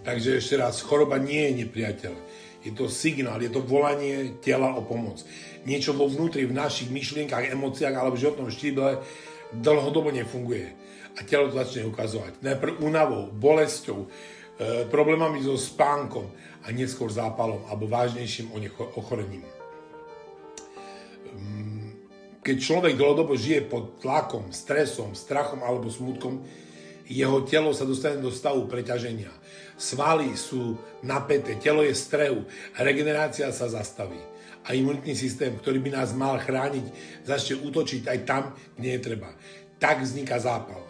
Takže ešte raz, choroba nie je nepriateľ. Je to signál, je to volanie tela o pomoc. Niečo vo vnútri, v našich myšlienkach, emóciách alebo životnom štýle dlhodobo nefunguje. A telo to začne ukazovať. Najprv únavou, bolesťou, problémami so spánkom a neskôr zápalom alebo vážnejším ochorením. Keď človek dlhodobo žije pod tlakom, stresom, strachom alebo smútkom, jeho telo sa dostane do stavu preťaženia. Svaly sú napäté, telo je v strehu, regenerácia sa zastaví. A imunitný systém, ktorý by nás mal chrániť, začne útočiť aj tam, kde je treba. Tak vzniká zápal.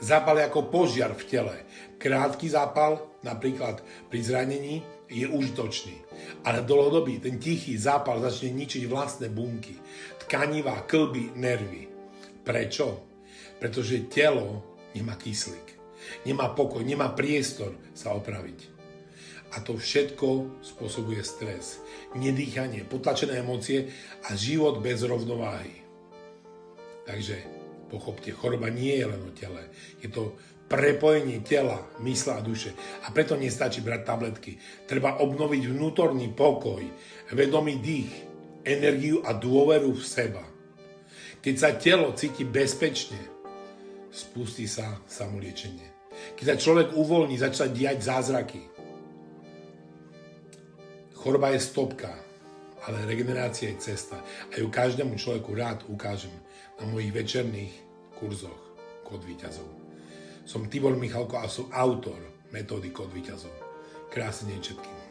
Zápal je ako požiar v tele. Krátky zápal, napríklad pri zranení, je užitočný. Ale dlhodobý, ten tichý zápal začne ničiť vlastné bunky, tkanivá, kĺby, nervy. Prečo? Pretože telo nemá kyslík, nemá pokoj, nemá priestor sa opraviť. A to všetko spôsobuje stres, nedýchanie, potlačené emócie a život bez rovnováhy. Takže pochopte, choroba nie je len o tele. Je to prepojenie tela, mysla a duše. A preto nestačí brať tabletky. Treba obnoviť vnútorný pokoj, vedomý dých, energiu a dôveru v seba. Keď sa telo cíti bezpečne, spustí sa samoliečenie. Keď sa človek uvoľní, začne diať zázraky. Choroba je stopka, ale regenerácia je cesta. A ju každému človeku rád ukážem na mojich večerných kurzoch Kód víťazov. Som Tibor Michalko a som autor metódy Kód víťazov. Krásny deň všetkým.